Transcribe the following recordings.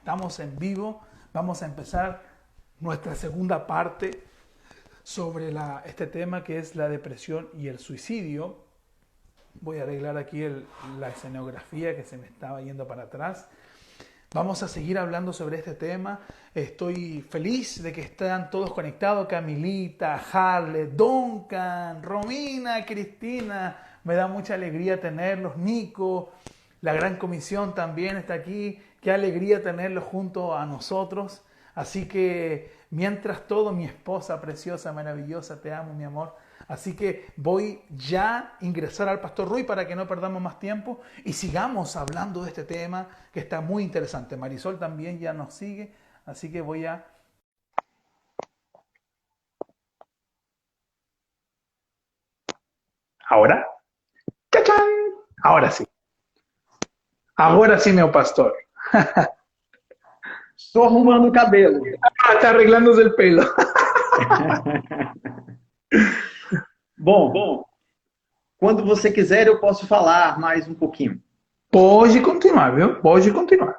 Estamos en vivo, vamos a empezar nuestra segunda parte sobre este tema que es la depresión y el suicidio. Voy a arreglar aquí la escenografía que se me estaba yendo para atrás. Vamos a seguir hablando sobre este tema. Estoy feliz de que están todos conectados. Camilita, Harle, Duncan, Romina, Cristina. Me da mucha alegría tenerlos. Nico, la Gran Comisión también está aquí. Qué alegría tenerlos junto a nosotros. Así que mientras todo, mi esposa preciosa, maravillosa, te amo, mi amor. Así que voy ya a ingresar al Pastor Rui para que no perdamos más tiempo y sigamos hablando de este tema que está muy interesante. Marisol también ya nos sigue, así que voy a... ¿Ahora? ¡Chachán! Ahora sí. Ahora sí, meu pastor. Estou arrumando o cabelo. Ah, está arreglándose el pelo. Bom, quando você quiser eu posso falar mais um pouquinho. Pode continuar, viu? Pode continuar.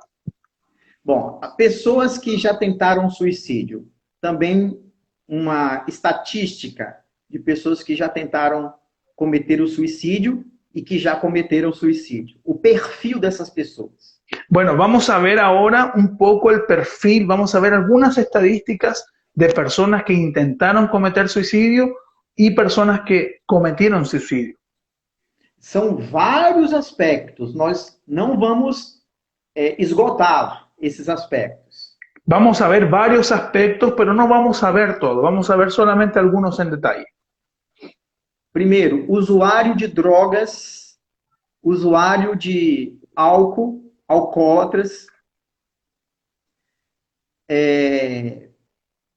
Bom, pessoas que já tentaram suicídio. Também uma estatística de pessoas que já tentaram cometer o suicídio e que já cometeram suicídio. O perfil dessas pessoas. Bueno, vamos a ver ahora un poco el perfil, vamos a ver algunas estadísticas de personas que intentaron cometer suicidio y personas que cometieron suicidio. São vários aspectos, nós não vamos esgotar esses aspectos. Vamos a ver varios aspectos, pero no vamos a ver todo, vamos a ver solamente algunos en detalle. Primeiro, usuário de drogas, usuário de álcool, alcoólatras,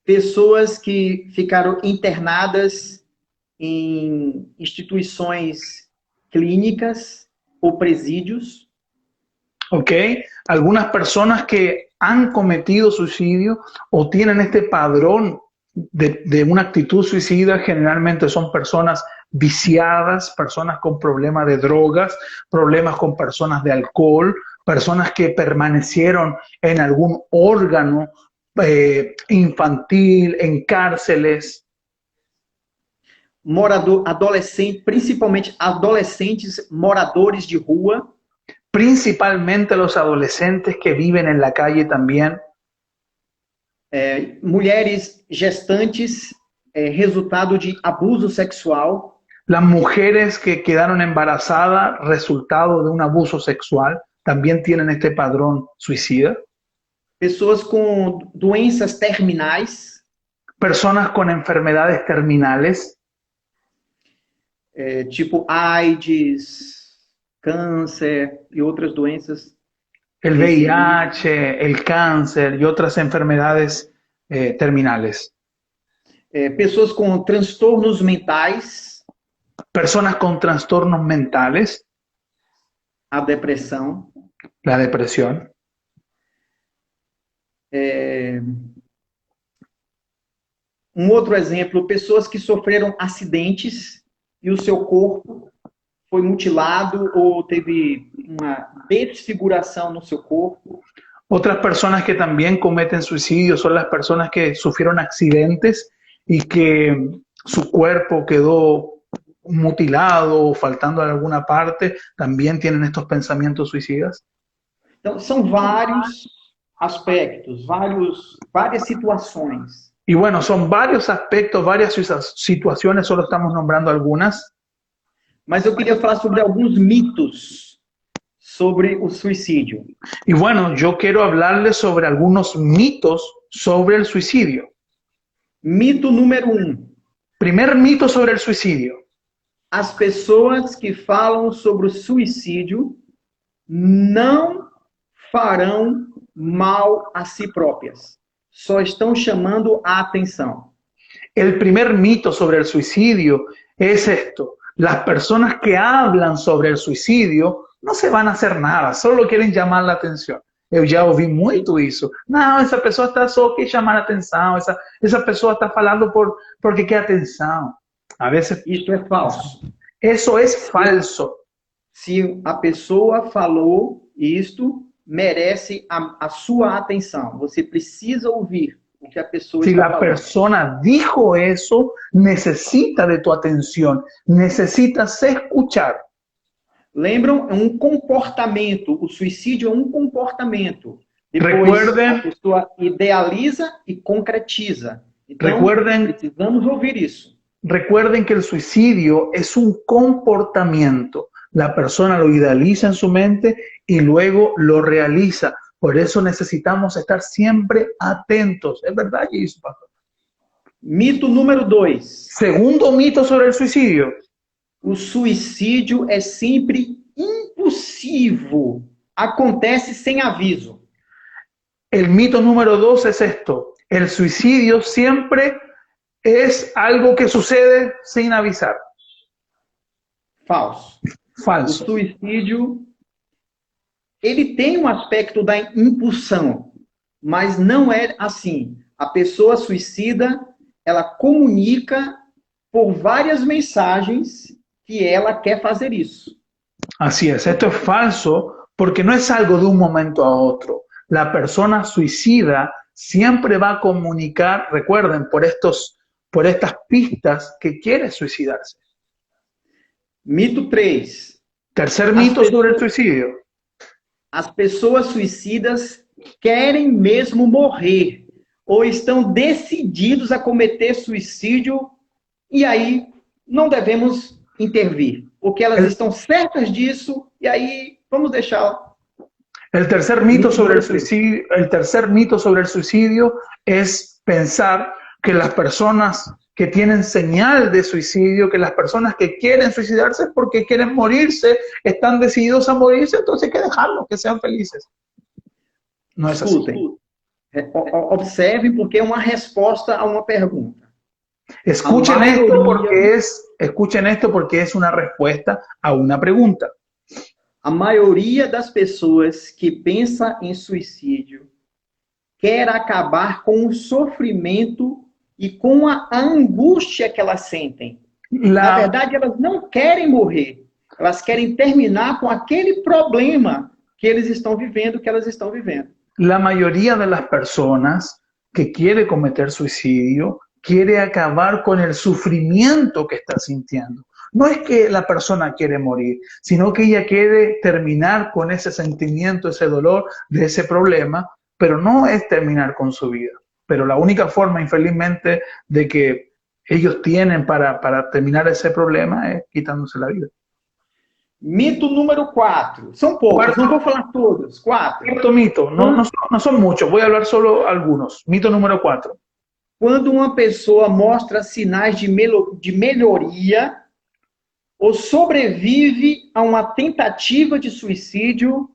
pessoas que ficaram internadas em instituições clínicas ou presídios. ¿Ok? Algunas personas que han cometido suicidio o tienen este padrón de una actitud suicida, generalmente son personas viciadas, personas con problemas de drogas, problemas con personas de alcohol, personas que permanecieron en algún órgano infantil, en cárceles. Adolescente, principalmente adolescentes moradores de rua. Principalmente los adolescentes que viven en la calle también. Mulheres gestantes, resultado de abuso sexual. Las mujeres que quedaron embarazadas, resultado de un abuso sexual, también tienen este padrón suicida. Pessoas com doenças terminais. Personas con enfermedades terminales. Tipo AIDS, câncer e outras doenças. El VIH, el cáncer y otras enfermedades terminales. Pessoas com transtornos mentais. Personas con trastornos mentales. A depressão. La depresión. Um outro exemplo, pessoas que sofreram acidentes e o seu corpo foi mutilado ou teve uma desfiguração no seu corpo. Otras personas que también cometen suicidio son las personas que sufrieron accidentes y que su cuerpo quedó mutilado o faltando alguna parte, también tienen estos pensamientos suicidas. Então, são vários aspectos, várias situações. Y bueno, son varios aspectos, varias situaciones, solo estamos nombrando algunas. Mas eu queria falar sobre alguns mitos sobre o suicídio. Y bueno, yo quiero hablarles sobre algunos mitos sobre el suicidio. Mito número 1. Primer mito sobre el suicidio. As pessoas que falam sobre o suicídio não farão mal a si próprias. Só estão chamando a atenção. El primer mito sobre el suicidio es esto. Las personas que hablan sobre el suicidio no se van a hacer nada, solo quieren llamar la atención. Eu já ouvi muito isso. Não, essa pessoa está só quer chamar a atenção, essa pessoa está falando porque quer atenção. A vezes isso é falso. Isso é falso. Se a pessoa falou isto, merece a sua atenção. Você precisa ouvir o que a pessoa Si está la falando. persona dijo eso, necesita de tu atención, necesitas escuchar. Lembram? É um comportamento. O suicídio é um comportamento. Depois, Recuerden- a pessoa idealiza e concretiza. Então, Recuerden- precisamos ouvir isso. Recuerden que el suicidio es un comportamiento. La persona lo idealiza en su mente y luego lo realiza. Por eso necesitamos estar siempre atentos. ¿Es verdad, eso, pastor? Mito número 2. Segundo mito sobre el suicidio. O suicídio é sempre impossível. Acontece sem aviso. El mito número 2 es esto. El suicidio siempre es algo que sucede sin avisar. Falso. O Falso. suicídio, ele tem um aspecto da impulsão, mas não é assim. A pessoa suicida, ela comunica por várias mensagens que ela quer fazer isso. Así es, esto es falso porque no es algo de un momento a otro. La persona suicida siempre va a comunicar, recuerden, por estas pistas que quiere suicidarse. Mito 3. Tercer mito sobre el suicidio. As pessoas suicidas querem mesmo morrer ou estão decididos a cometer suicídio e aí não devemos intervir, porque elas estão certas disso e aí vamos deixar. El tercer mito sobre el suicidio es pensar que las personas que tienen señal de suicidio, que las personas que quieren suicidarse porque quieren morirse, están decididos a morirse, entonces hay que dejarlos, que sean felices. No es así. Escutem, observem porque é uma resposta a uma pergunta. Escuchen esto porque es una respuesta a una pregunta. A maioria das pessoas que pensa em suicídio quer acabar com o sofrimento e com a angústia que elas sentem. Na verdade, elas não querem morrer. Elas querem terminar com aquele problema que eles estão vivendo, que elas estão vivendo. La mayoría de las personas que quiere cometer suicidio quiere acabar con el sufrimiento que está sintiendo. No es que la persona quiere morir, sino que ella quiere terminar con ese sentimiento, ese dolor de ese problema, pero no es terminar con su vida. Pero la única forma, infelizmente, de que ellos tienen para terminar ese problema es quitándose la vida. Mito número 4. São poucos, não vou falar todos. 4. Cuarto mito, no son muchos, voy a hablar solo algunos. Mito número 4. Quando uma pessoa mostra sinais de melhoria ou sobrevive a uma tentativa de suicídio,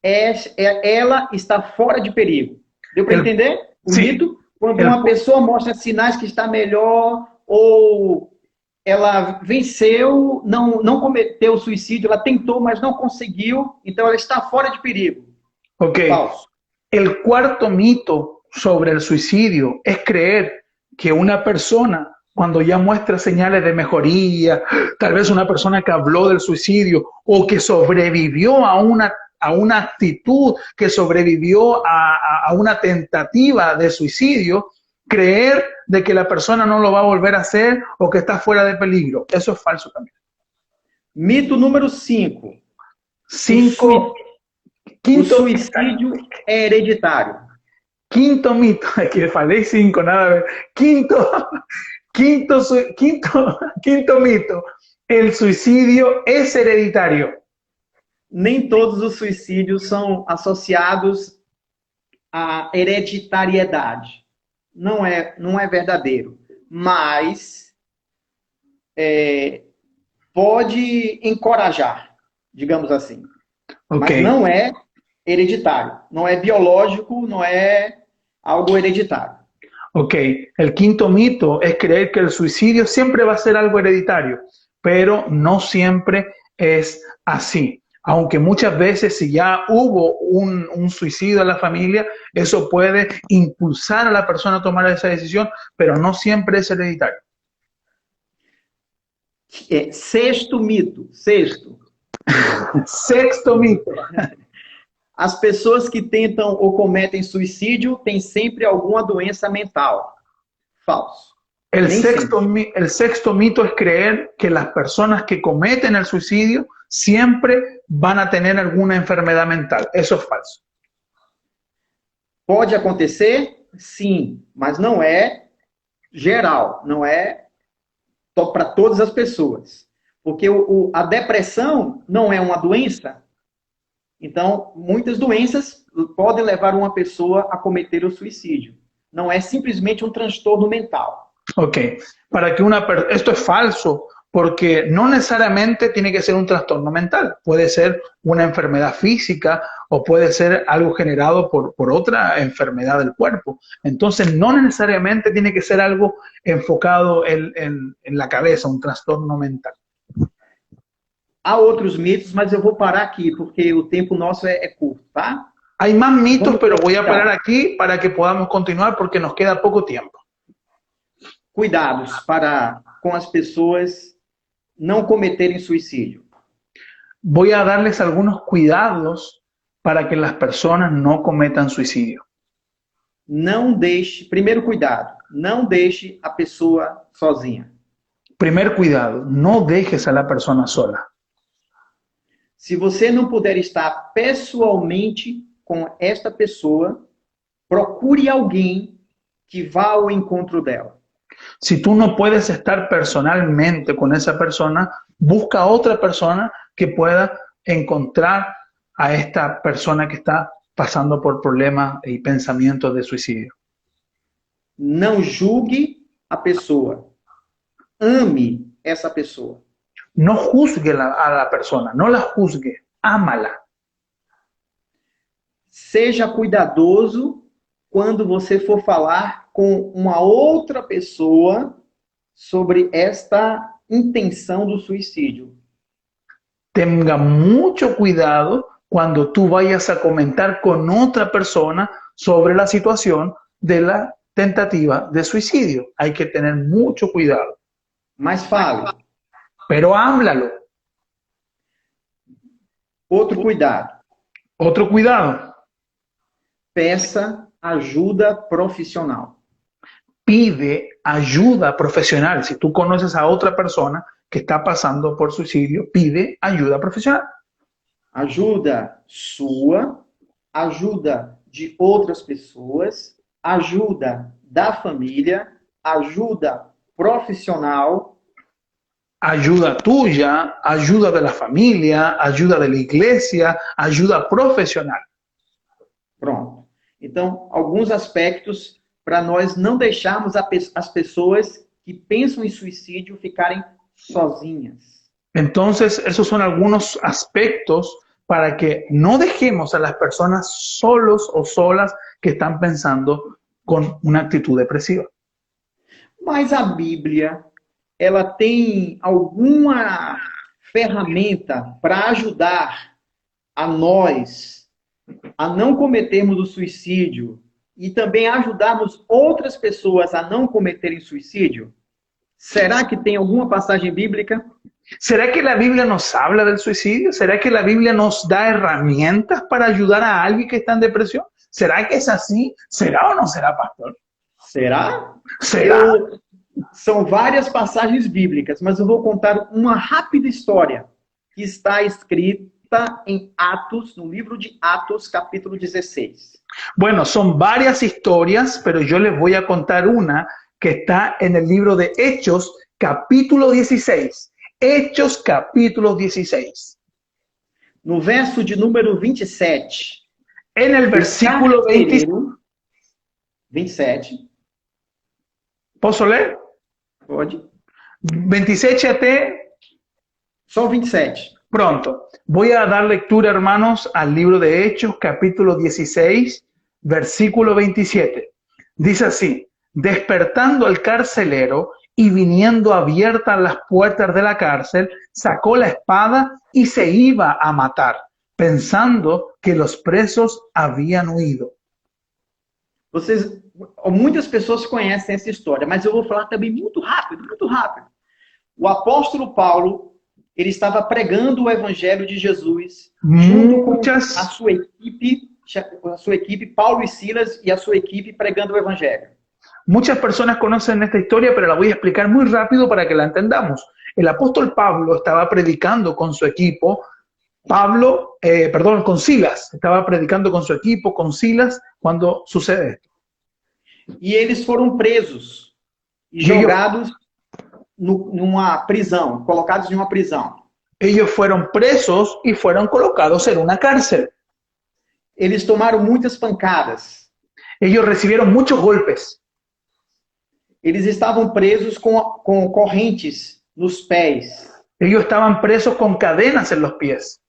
ela está fora de perigo. Deu para entender o mito? Quando uma pessoa mostra sinais que está melhor ou ela venceu, não cometeu suicídio, ela tentou, mas não conseguiu, então ela está fora de perigo. Ok. Falso. El cuarto mito sobre el suicidio es creer que una persona, cuando ya muestra señales de mejoría, tal vez una persona que habló del suicidio o que sobrevivió a una actitud, que sobrevivió a una tentativa de suicidio, creer de que la persona no lo va a volver a hacer o que está fuera de peligro. Eso es falso también. Mito número 5. O suicídio é hereditário. Quinto mito, que falei 5, nada a ver. Quinto mito, el suicidio es hereditario. Nem todos os suicídios são associados à hereditariedade. Não é verdadeiro. Mas pode encorajar, digamos assim. Okay. Mas não é hereditário. Não é biológico, não é algo hereditário. Ok, el quinto mito es creer que el suicidio siempre va a ser algo hereditario, pero no siempre es así. Aunque muchas veces si ya hubo un suicidio en la familia, eso puede impulsar a la persona a tomar esa decisión, pero no siempre es hereditario. Sexto mito. Sexto. Sexto mito. As pessoas que tentam ou cometem suicídio têm sempre alguma doença mental. Falso. Nem sempre. El sexto mito es creer que las personas que cometen el suicidio siempre van a tener alguna enfermedad mental. Eso es falso. Pode acontecer? Sim, mas não é geral, não é para todas as pessoas. Porque a depressão não é uma doença. Então, muitas doenças podem levar uma pessoa a cometer o suicídio. Não é simplesmente um transtorno mental. Ok, esto es falso, porque no necesariamente tiene que ser un trastorno mental, puede ser una enfermedad física o puede ser algo generado por otra enfermedad del cuerpo. Entonces, no necesariamente tiene que ser algo enfocado en la cabeza, un trastorno mental. Há outros mitos, mas eu vou parar aqui, porque o tempo nosso é curto, tá? Hay más mitos, pero voy a parar aquí para que podamos continuar porque nos queda poco tiempo. Cuidados com as pessoas não cometerem suicídio. Voy a darles algunos cuidados para que las personas no cometan suicidio. Não deixe, primeiro cuidado, não deixe a pessoa sozinha. Primer cuidado, no dejes a la persona sola. Se você não puder estar pessoalmente com esta pessoa, procure alguém que vá ao encontro dela. Si tú no puedes estar personalmente con esa persona, busca a otra persona que pueda encontrar a esta persona que está pasando por problemas y pensamientos de suicidio. Não julgue a pessoa. Ame essa pessoa. No juzgue a la persona, no la juzgue, ámala. Seja cuidadoso quando você for falar com uma outra pessoa sobre esta intenção do suicídio. Tenga mucho cuidado cuando tú vayas a comentar con otra persona sobre la situación de la tentativa de suicidio. Hay que tener mucho cuidado. Mas fale. Pero háblalo. Outro cuidado. Otro cuidado. Peça ajuda profissional. Pide ayuda profesional. Si tú conoces a otra persona que está pasando por suicidio, pide ayuda profesional. Ajuda sua, ajuda de outras pessoas, ajuda da família, ajuda profissional. Ayuda tuya, ayuda de la familia, ayuda de la iglesia, ayuda profesional. Pronto. Então, alguns aspectos para nós não deixarmos as pessoas que pensam em suicídio ficarem sozinhas. Entonces, esos son algunos aspectos para que no dejemos a las personas solos o solas que están pensando con una actitud depresiva. Mas a Bíblia, ela tem alguma ferramenta para ajudar a nós a não cometermos o suicídio e também ajudarmos outras pessoas a não cometerem suicídio? Será que tem alguma passagem bíblica? ¿Será que la Biblia nos habla del suicidio? ¿Será que la Biblia nos da herramientas para ayudar a alguien que está en depresión? ¿Será que es así? ¿Será o no será, pastor? Será? ¿Será? São várias passagens bíblicas, mas eu vou contar uma rápida história que está escrita em Atos, no livro de Atos, capítulo 16. Bueno, son varias historias, pero yo les voy a contar una que está en el libro de Hechos, capítulo 16. Hechos, capítulo 16. No verso de número 27. En el versículo 27. ¿Posso ler? Pode. 27 até... Só 27. Pronto. Voy a dar lectura, hermanos, al libro de Hechos, capítulo 16, versículo 27. Dice así: despertando al carcelero y viniendo abiertas las puertas de la cárcel, sacó la espada y se iba a matar, pensando que los presos habían huido. Muitas pessoas conhecem essa história, mas eu vou falar também muito rápido, muito rápido. O apóstolo Paulo ele estava pregando o evangelho de Jesus junto com Muchas, a sua equipe, Paulo e Silas e a sua equipe pregando o evangelho. muchas personas conocen esta historia, pero la voy a explicar muy rápido para que la entendamos. El apóstol Pablo estaba predicando con su equipo, con Silas, estaba predicando con su equipo, con Silas, cuando sucede esto. E eles foram presos e jogados numa prisão, colocados em uma prisão. Ellos fueron presos y fueron colocados en una cárcel. Eles tomaram muitas pancadas. Ellos recibieron muchos golpes. Eles estavam presos com correntes nos pés. Ellos estaban presos con cadenas en los pies.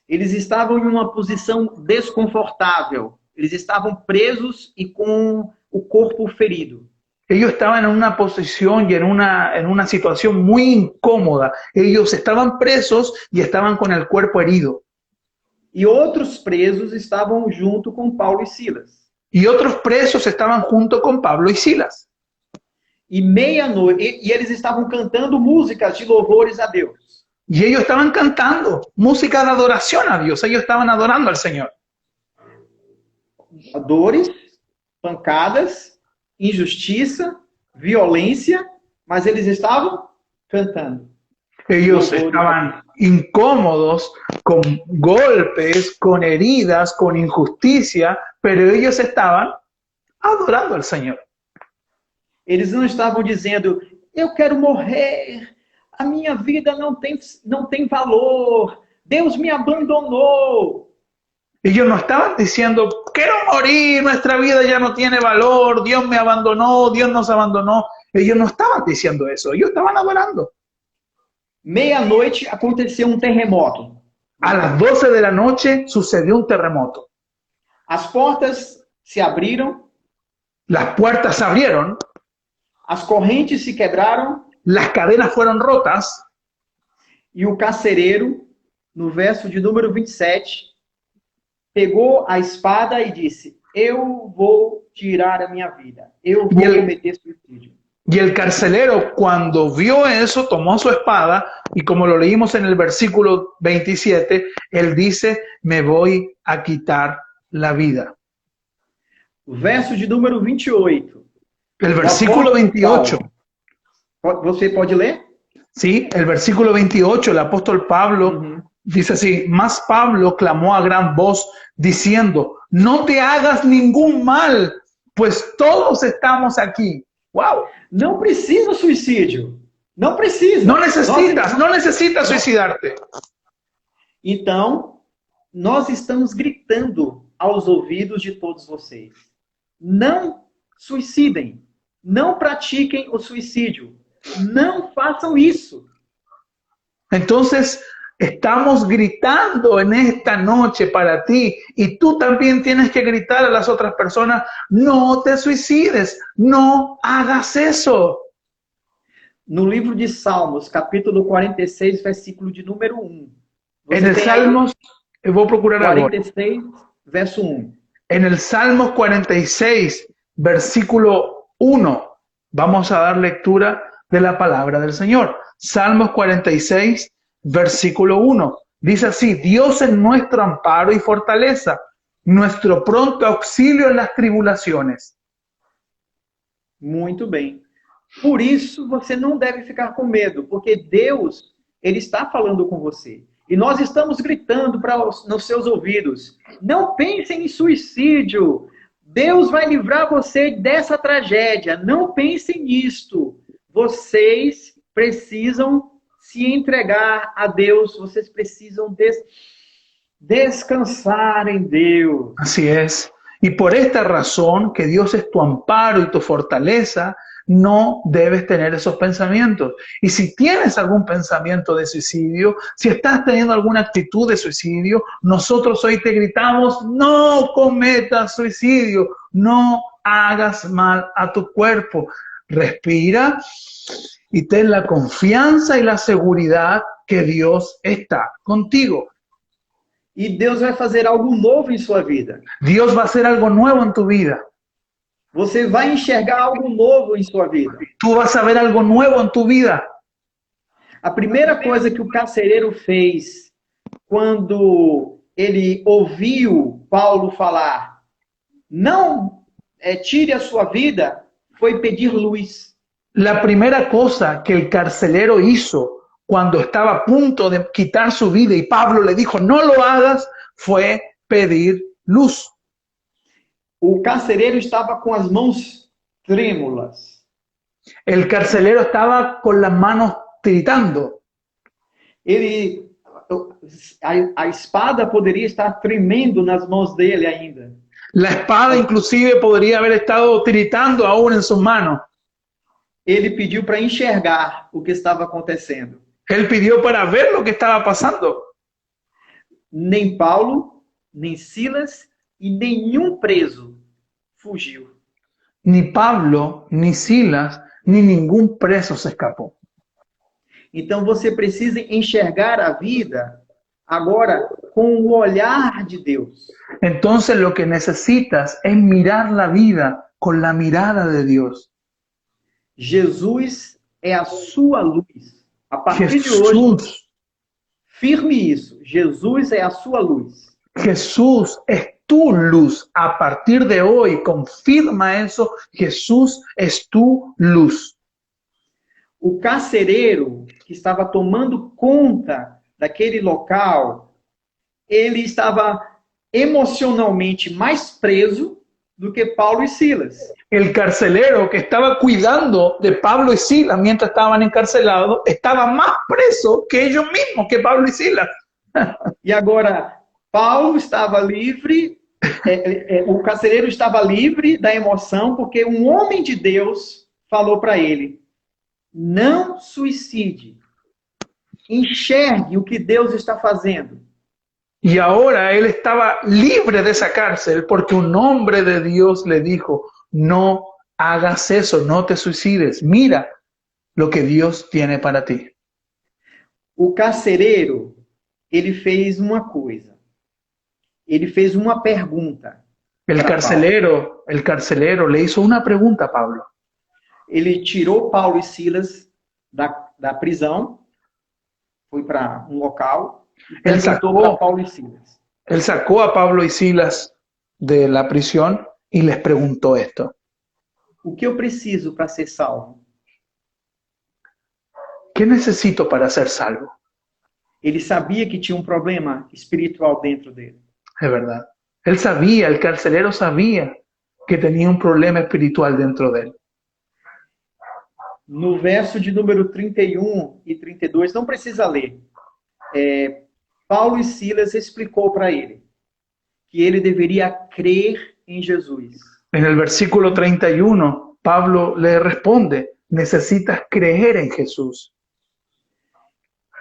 Eles estavam em uma posição desconfortável. Eles estavam presos e com o corpo ferido. Ellos estaban en una posición y en una situación muy incómoda. Ellos estaban presos y estaban con el cuerpo herido. E outros presos estavam junto com Paulo e Silas. Y otros presos estaban junto con Pablo y Silas. E meia-noite, e eles estavam cantando músicas de louvores a Deus. Y ellos estaban cantando música de adoración a Dios. Ellos estaban adorando al Señor. Dores, pancadas, injustiça, violência, mas eles estavam cantando. Ellos estaban incómodos, con golpes, con heridas, con injusticia, pero ellos estaban adorando al Señor. Eles não estavam dizendo, eu quero morrer, a minha vida não tem valor, Deus me abandonou. Ellos no estaban diciendo, quiero morir, nuestra vida ya no tiene valor, Dios me abandonó, Dios nos abandonó. Ellos no estaban diciendo eso, ellos estaban adorando. Meia-noite aconteceu um terremoto. A las 12 de la noche sucedió un terremoto. As portas se abriram. Las puertas se abrieron. As correntes se quebraram. Las cadenas fueron rotas. E o carcereiro, no verso de número 27, pegou a espada e disse, eu vou tirar a minha vida. Eu vou cometer suicídio. Y el carcelero, cuando vio eso, tomó su espada y como lo leímos en el versículo 27, él dice, me voy a quitar la vida. Verso de número 28. El versículo 28. ¿Você pode ler? Sí, el versículo 28, el apóstol Pablo dice así, mas Pablo clamó a gran voz diciendo, no te hagas ningún mal, pues todos estamos aquí. Wow. Não precisa suicídio. Não precisa. No necesitas suicidarte. Então, nós estamos gritando aos ouvidos de todos vocês. Não suicidem. Não pratiquem o suicídio. Não façam isso. Entonces, estamos gritando en esta noche para ti y tú también tienes que gritar a las otras personas, no te suicides, no hagas eso. No livro de Salmos, capítulo 46, versículo de número 1. En el Salmos, voy a procurar 46, ahora. verso 1. En el Salmos 46, versículo 1, vamos a dar lectura de la palabra del Señor. Salmos 46, versículo 1. Dice así, Dios es nuestro amparo y fortaleza, nuestro pronto auxilio en las tribulaciones. Muito bem. Por isso, você não deve ficar com medo, porque Deus, Ele está falando com você. E nós estamos gritando nos seus ouvidos, não pensem em suicídio, Deus vai livrar você dessa tragédia, não pensem nisto. Vocês precisam se entregar a Deus, vocês precisam descansar em Deus. Así es. Y por esta razón, que Dios es tu amparo y tu fortaleza, no debes tener esos pensamientos. Y si tienes algún pensamiento de suicidio, si estás teniendo alguna actitud de suicidio, nosotros hoy te gritamos, no cometas suicidio, no hagas mal a tu cuerpo. Respira y ten la confianza y la seguridad que Dios está contigo. E Deus vai fazer algo novo em sua vida. Dios va a hacer algo nuevo en tu vida. Você vai enxergar algo novo em sua vida. Tú vas a ver algo nuevo en tu vida. A primeira coisa que o carcereiro fez quando ele ouviu Paulo falar, não tire a sua vida, foi pedir luz. La primera cosa que el carcelero hizo cuando estaba a punto de quitar su vida y Pablo le dijo, no lo hagas, fue pedir luz. O carcereiro estava com as mãos trêmulas. El carcelero estaba con las manos tiritando. A espada poderia estar tremendo nas mãos dele ainda. La espada inclusive podría haber estado tiritando aún en sus manos. Ele pediu para enxergar o que estava acontecendo. Él pidió para ver lo que estaba pasando. Nem Paulo, nem Silas e nenhum preso fugiu. Ni Pablo, ni Silas, ni ningún preso se escapó. Então você precisa enxergar a vida agora com o olhar de Deus. Entonces lo que necesitas es mirar la vida con la mirada de Dios. Jesus é a sua luz. A partir de hoje, Jesús, firme isso. Jesus é a sua luz. Jesús es tu luz. A partir de hoy, confirma eso. Jesús es tu luz. O carcereiro que estava tomando conta daquele local, ele estava emocionalmente mais preso do que Paulo e Silas. El carcelero que estaba cuidando de Pablo y Silas mientras estaban encarcelados, estaba más preso que ellos mismos, que Pablo y Silas. E agora, Paulo estava livre, o carcereiro estava livre da emoção, porque um homem de Deus falou para ele, não suicide, enxergue o que Deus está fazendo. Y ahora él estaba libre de esa cárcel porque un hombre de Dios le dijo, no hagas eso, no te suicides, mira lo que Dios tiene para ti. O carcereiro, ele fez uma coisa. Ele fez uma pergunta. El carcelero le hizo una pregunta a Pablo. Ele tirou Paulo e Silas da prisão, foi para um local, e perguntou para Paulo e Silas. Él sacó a Pablo y Silas de la prisión y les preguntó esto. O que eu preciso para ser salvo? ¿Qué necesito para ser salvo? Ele sabia que tinha um problema espiritual dentro dele. Es verdad. Él sabía, el carcelero sabía que tenía un problema espiritual dentro de él. No verso de número 31 e 32, não precisa ler. Paulo e Silas explicou para ele que ele deveria crer em Jesus. En el versículo 31, Pablo le responde, necesitas creer en Jesús.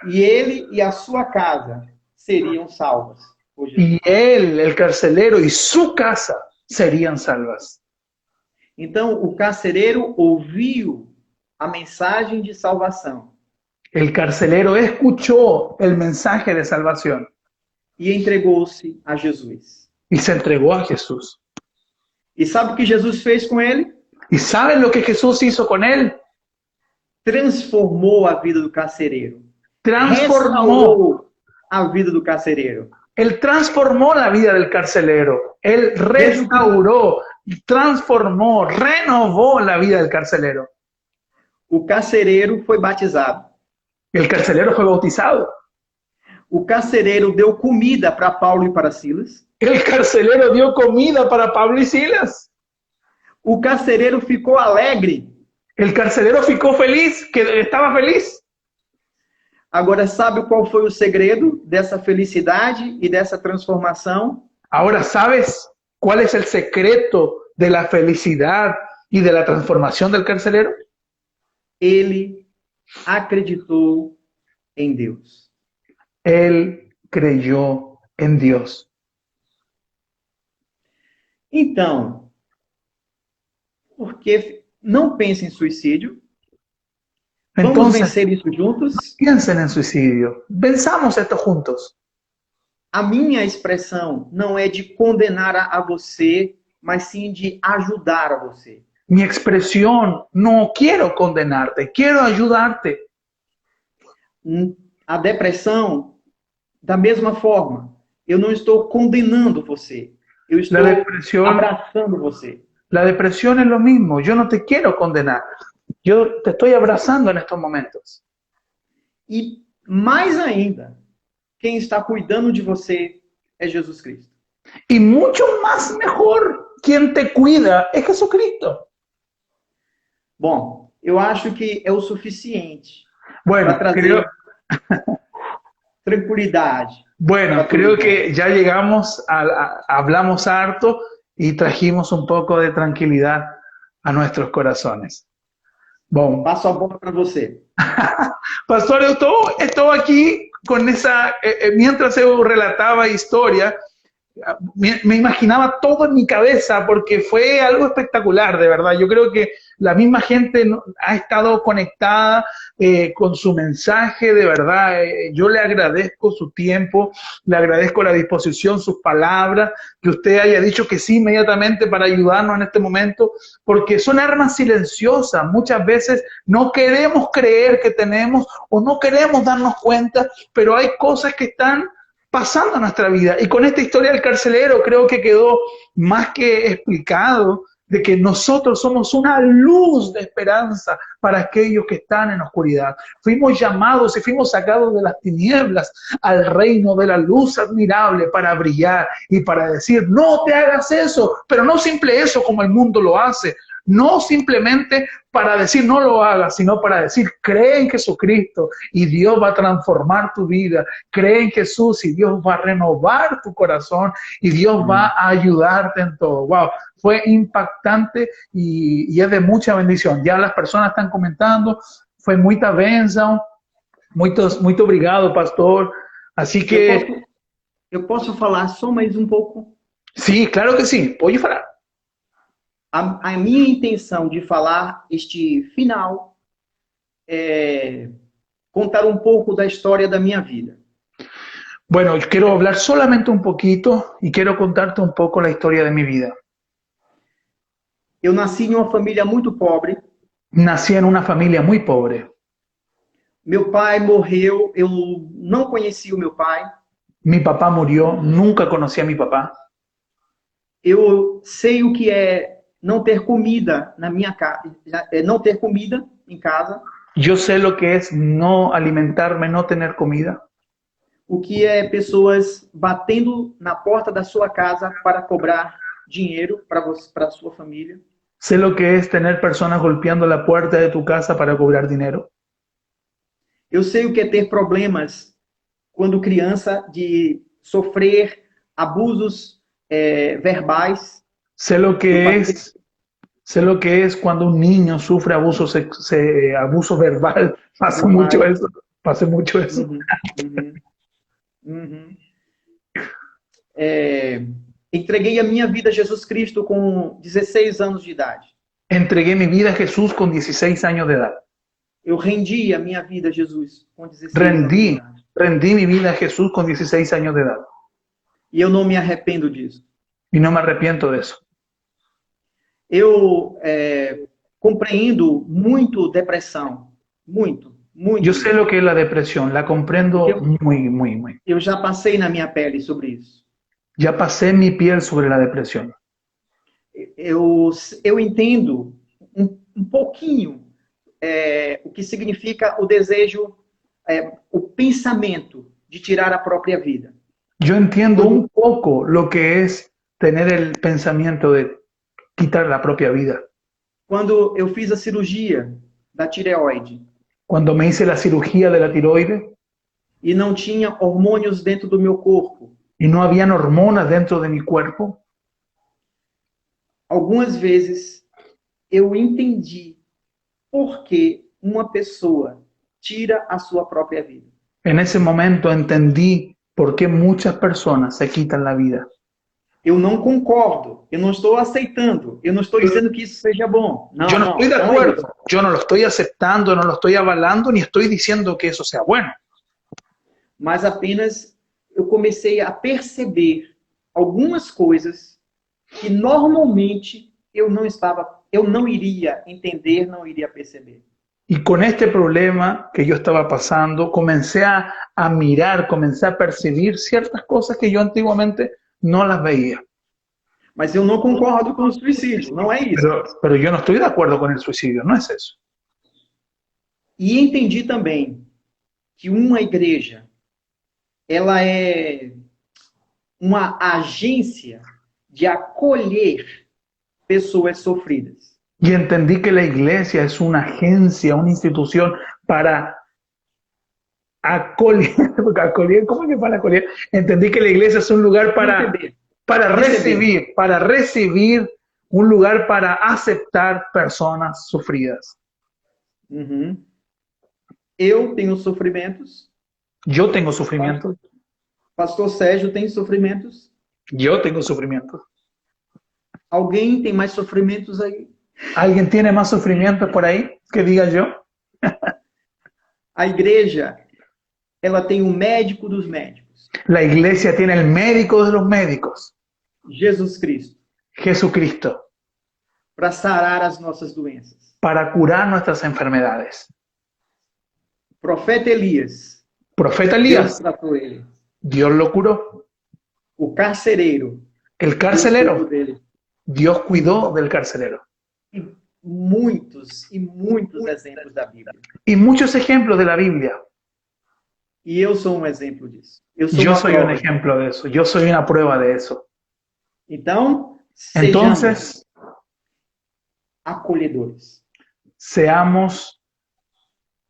E ele e a sua casa seriam salvas. Y él, el carcelero, y su casa serían salvas. Então, o carcereiro ouviu a mensagem de salvação. El carcelero escuchó el mensaje de salvación. E entregou-se a Jesus. Y se entregó a Jesús. E sabe o que Jesus fez com ele? ¿Y saben lo que Jesús hizo con él? Transformou a vida do carcereiro. Transformó a vida do carcereiro. Él transformó la vida del carcelero. Él restauró, transformó, renovó la vida del carcelero. O carcereiro foi batizado. El carcelero fue bautizado. O carcereiro deu comida para Paulo e para Silas. El carcelero dio comida para Pablo y Silas. O carcereiro ficou alegre. El carcelero ficou feliz, que estaba feliz. Agora, sabe qual foi o segredo dessa felicidade e dessa transformação? Ahora, ¿sabes cuál es el secreto de la felicidad y de la transformación del carcelero? Ele acreditou em Deus. Él creyó en Dios. Então, porque não pense em suicídio. Vamos vencer isso juntos? Piensen en suicidio. Venzamos esto juntos. A minha expressão não é de condenar a você, mas sim de ajudar a você. Mi expresión, no quiero condenarte, quiero ayudarte. A depressão, da mesma forma, eu não estou condenando você, eu La estou depresión, abraçando você. la depresión es lo mismo. Yo no te quiero condenar. Yo te estoy abrazando en estos momentos. E mais ainda, quem está cuidando de você é Jesus Cristo. Y mucho más mejor, quien te cuida es Jesucristo. Bom, eu acho que é o suficiente para Bueno, creo, trazer tranquilidade para bueno, todos creo nós. que ya llegamos hablamos harto y trajimos un poco de tranquilidad a nuestros corazones. Bom, Passo a bola para você. pastor, estou aqui com essa, mientras eu relataba historia, me imaginaba todo en mi cabeza porque fue algo espectacular, de verdad. Yo creo que la misma gente ha estado conectada con su mensaje, de verdad. Yo le agradezco su tiempo, le agradezco la disposición, sus palabras, que usted haya dicho que sí inmediatamente para ayudarnos en este momento, porque son armas silenciosas. Muchas veces no queremos creer que tenemos o no queremos darnos cuenta, pero hay cosas que están pasando en nuestra vida. Y con esta historia del carcelero creo que quedó más que explicado de que nosotros somos una luz de esperanza para aquellos que están en oscuridad. Fuimos llamados y fuimos sacados de las tinieblas al reino de la luz admirable para brillar y para decir, no te hagas eso, pero no simple eso como el mundo lo hace. No simplemente para decir no lo hagas, sino para decir cree en Jesucristo y Dios va a transformar tu vida. Cree en Jesús y Dios va a renovar tu corazón y Dios va a ayudarte en todo. Wow, fue impactante y es de mucha bendición. Ya las personas están comentando, fue muita bênção, muito obrigado, pastor. Así que... Eu posso falar só mais um pouco? Sí, claro que sí, pode falar. A minha intenção de falar este final é contar um pouco da história da minha vida. Bueno, yo quiero hablar solamente un poquito y quiero contarte un poco la historia de mi vida. Eu nasci em uma família muito pobre. Nací en una familia muy pobre. Meu pai morreu, eu não conheci o meu pai. Mi papá murió, nunca conocí a mi papá. Eu sei o que é não ter comida na minha casa, não ter comida em casa. Yo sé lo que es no alimentarme, no tener comida. O que é pessoas batendo na porta da sua casa para cobrar dinheiro para a sua família. Sé lo que es tener personas golpeando la puerta de tu casa para cobrar dinero. Eu sei o que é ter problemas quando criança, de sofrer abusos verbais. Sé lo que es cuando un niño sufre abuso verbal. Pasa mucho eso. Pasa mucho eso. Entreguei a minha vida a Jesus Cristo com 16 anos de idade. Entregué mi vida a Jesús con 16 años de edad. Eu rendi a minha vida a Jesus com 16 anos de idade. Rendí mi vida a Jesús con 16 años de edad. E eu não me arrependo disso. Y no me arrepiento de eso. Eu compreendo muito depressão. Muito. Yo sé lo que es la depresión, la comprendo muy. Eu já passei na minha pele sobre isso. Ya pasé mi piel sobre la depresión. Eu entendo um pouquinho o que significa o desejo, o pensamento de tirar a própria vida. Yo entiendo un poco lo que es tener el pensamiento de quitar la propia vida. Quando eu fiz a cirurgia da tireoide. Cuando me hice la cirugía de la tiroides. E não tinha hormônios dentro do meu corpo. Y no habían hormonas dentro de mi cuerpo. Algumas vezes eu entendi por que uma pessoa tira a sua própria vida. En ese momento entendí por qué muchas personas se quitan la vida. Eu não concordo, eu não estou aceitando, eu não estou dizendo que isso seja bom. Não, yo no estoy de acuerdo, yo no lo estoy aceptando, no lo estoy avalando, ni estoy diciendo que eso sea bueno. Mas apenas eu comecei a perceber algumas coisas que normalmente eu não iria entender, não iria perceber. Y con este problema que yo estaba pasando, comencé a mirar, comencé a percibir ciertas cosas que yo antiguamente no las veía. Mas eu não concordo com o suicídio, não é isso. Pero yo no estoy de acuerdo con el suicidio, no es eso. E entendi também que uma igreja, ela é uma agência de acolher pessoas sofridas. Y entendí que la iglesia es una agencia, una institución para acolher, ¿cómo es que para acolher? Entendí que la iglesia es un lugar para recibir, un lugar para aceptar personas sufridas. Uhum. Eu tenho sofrimentos. Yo tengo sufrimiento. Pastor Sérgio tem sofrimentos. Yo tengo sufrimiento. Alguém tem mais sofrimentos aí? ¿Alguien tiene más sufrimiento por ahí que diga yo? A igreja, ela tem o médico dos médicos. La iglesia tiene el médico de los médicos, Jesus Cristo. Jesucristo, Para sarar as nossas doenças. para curar nuestras enfermedades. Profeta Elias. Profeta Deus Elías, tratou ele. Dios lo curó. O carcereiro. El Deus carcelero, cuidou dele. Dios cuidó del carcelero. E muitos exemplos da Bíblia. Y muchos ejemplos de la Biblia. E eu sou um exemplo disso. Eu sou Yo uma soy prova. un ejemplo de eso. Yo soy una prueba de eso. Então, sejamos Entonces, acolhedores. seamos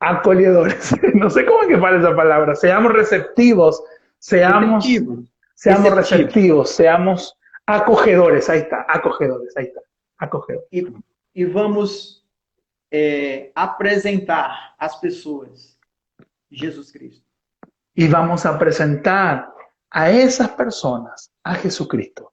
acogedores. No sé cómo es que para esa palabra. Seamos receptivos. Seamos Receptivos. receptivos. Seamos acogedores. Ahí está. Acogedores. Ahí está. Acogedores. E vamos apresentar às pessoas Jesus Cristo. Y vamos a presentar a esas personas a Jesucristo.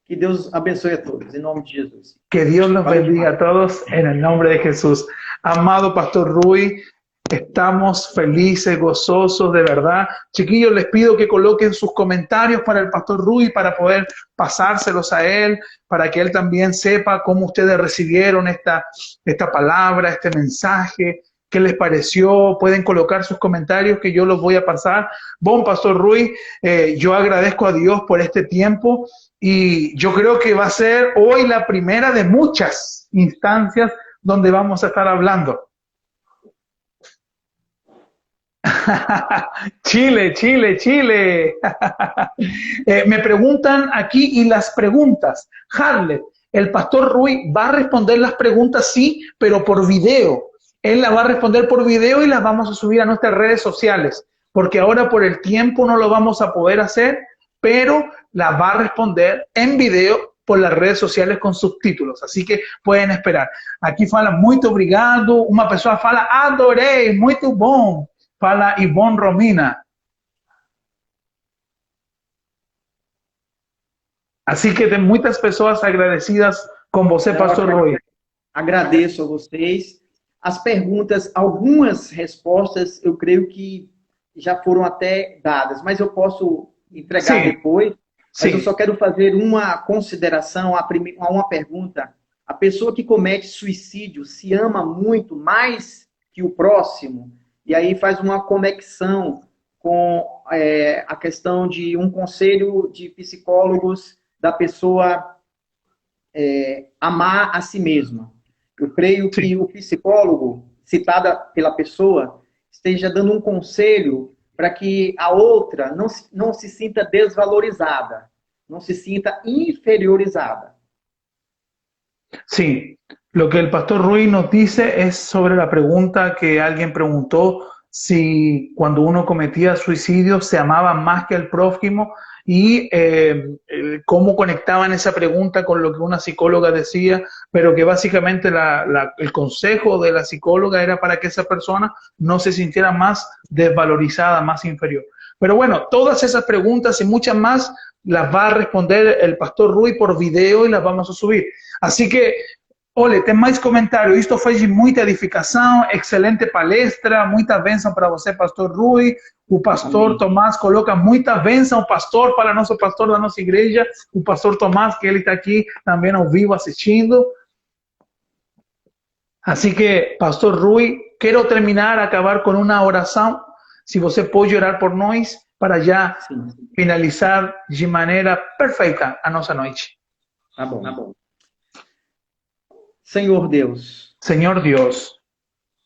Que Deus abençoe a todos, em nome de Jesus. Que Dios los bendiga a todos en el nombre de Jesús. Amado Pastor Rui, estamos felices, gozosos, de verdad. Chiquillos, les pido que coloquen sus comentarios para el Pastor Rui para poder pasárselos a él, para que él también sepa cómo ustedes recibieron esta palabra, este mensaje. ¿Qué les pareció? Pueden colocar sus comentarios que yo los voy a pasar. Bon, Pastor Rui, yo agradezco a Dios por este tiempo y yo creo que va a ser hoy la primera de muchas instancias donde vamos a estar hablando. Chile, Chile, Chile. Me preguntan aquí y las preguntas. Harlet, el Pastor Rui va a responder las preguntas, sí, pero por video. Él las va a responder por video y las vamos a subir a nuestras redes sociales, porque ahora por el tiempo no lo vamos a poder hacer, pero las va a responder en video por las redes sociales con subtítulos, así que pueden esperar. Aqui fala muito obrigado, uma pessoa fala adorei, muito bom, fala Ivone Romina. Así que tem muitas pessoas agradecidas com você, Pastor Rui. Agradeço a vocês. As perguntas, algumas respostas, eu creio que já foram até dadas, mas eu posso entregar depois. Mas eu só quero fazer uma consideração, uma pergunta. A pessoa que comete suicídio se ama muito mais que o próximo, e aí faz uma conexão com a questão de um conselho de psicólogos da pessoa amar a si mesma. Eu creio que o psicólogo, citada pela pessoa, esteja dando um conselho para que a outra não se sinta desvalorizada, não se sinta inferiorizada. Sí, lo que el Pastor Rui nos dice es sobre la pregunta que alguien preguntó, si cuando uno cometía suicidio se amaba más que al prójimo, y cómo conectaban esa pregunta con lo que una psicóloga decía, pero que básicamente el consejo de la psicóloga era para que esa persona no se sintiera más desvalorizada, más inferior. Pero bueno, todas esas preguntas y muchas más las va a responder el Pastor Rui por video y las vamos a subir. Así que, olha, tem mais comentário. Isto foi de muita edificação, excelente palestra, muita bênção para você, Pastor Rui. O Pastor Amém. Tomás coloca muita bênção, pastor, para nosso pastor da nossa igreja, o Pastor Tomás, que ele está aqui também ao vivo assistindo. Así que, Pastor Rui, quero terminar, acabar com uma oração. Se você pode orar por nós, para já Sim, finalizar de maneira perfeita a nossa noite. tá bom. Tá bom. Senhor Deus, Senhor Deus,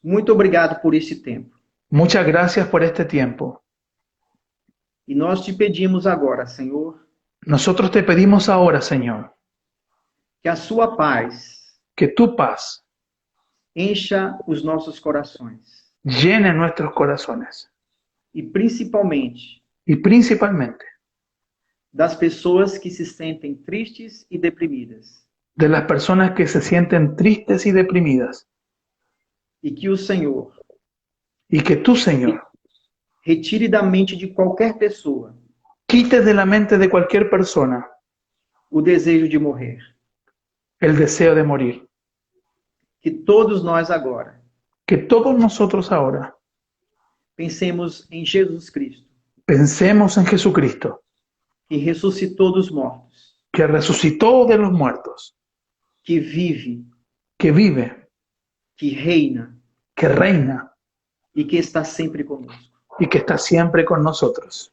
muito obrigado por esse tempo. muchas gracias por este tiempo. E nós te pedimos agora, Senhor, Nosotros te pedimos ahora, Señor, que a sua paz que tu paz encha os nossos corações. llene nuestros corazones E principalmente y principalmente das pessoas que se sentem tristes e deprimidas. de las personas que se sienten tristes y deprimidas. E que o Senhor Y que tú, Señor, retire da mente de qualquer pessoa quites de la mente de cualquier persona o desejo de morrer. el deseo de morir. Que todos nós agora Que todos nosotros ahora pensemos em Jesus Cristo, pensemos en Jesucristo, que ressuscitou dos mortos, que resucitó de los muertos, que vive, que vive, que reina que reina e que está sempre conosco. y que está siempre con nosotros.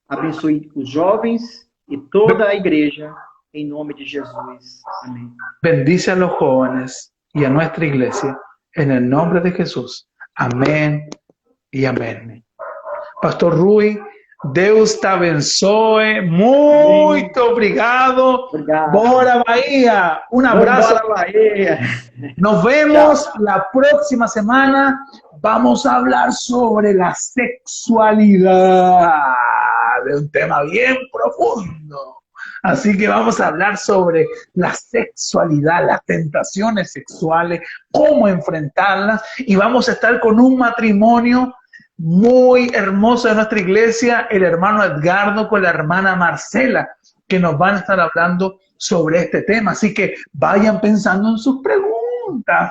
Abençoe os jovens e toda a igreja, em nome de Jesus. Amém. Bendice a los jóvenes y a nuestra iglesia en el nombre de Jesús. Amén y amén. Pastor Rui, Deus te abençoe. Muito obrigado. Obrigado. Bora Bahía. Un abrazo. Bora, Bahia. Nos vemos la próxima semana. Vamos a hablar sobre la sexualidad. De un tema bien profundo. Así que vamos a hablar sobre la sexualidad, las tentaciones sexuales, cómo enfrentarlas, y vamos a estar con un matrimonio muy hermoso de nuestra iglesia, el hermano Edgardo con la hermana Marcela, que nos van a estar hablando sobre este tema. Así que vayan pensando en sus preguntas.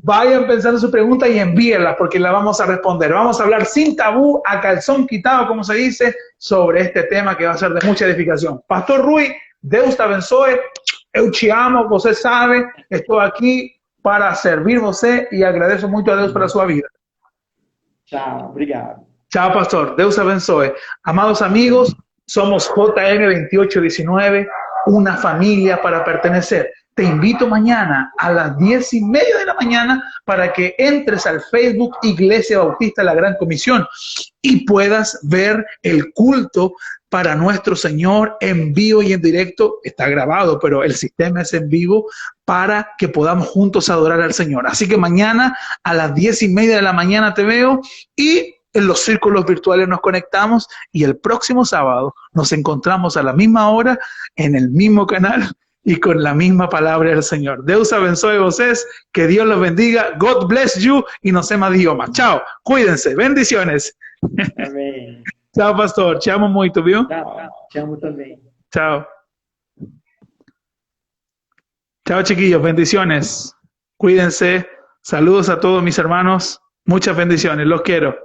Vayan pensando su pregunta y envíenla porque la vamos a responder. Vamos a hablar sin tabú, a calzón quitado, como se dice, sobre este tema que va a ser de mucha edificación. Pastor Rui, Deus te abençoe. Eu te amo, você sabe. Estou aqui para servir você e agradeço muito a Deus pela sua vida. Tchau, obrigado. Chao, pastor. Deus abençoe. Amados amigos, somos JM2819, una familia para pertenecer. Te invito mañana a las 10:30 de la mañana para que entres al Facebook Iglesia Bautista La Gran Comisión y puedas ver el culto para nuestro Señor en vivo y en directo. Está grabado, pero el sistema es en vivo para que podamos juntos adorar al Señor. Así que mañana a las 10:30 de la mañana te veo y en los círculos virtuales nos conectamos y el próximo sábado nos encontramos a la misma hora en el mismo canal y con la misma palabra del Señor. Deus abençoe vocês, que Dios los bendiga, God bless you y nos vemos idioma. Chao, cuídense, bendiciones. Amém. Chao, pastor, te amo muito, viu? Tchau, te amo também. Chao. Chao, chiquillos, bendiciones. Cuídense. Saludos a todos mis hermanos. Muchas bendiciones, los quiero.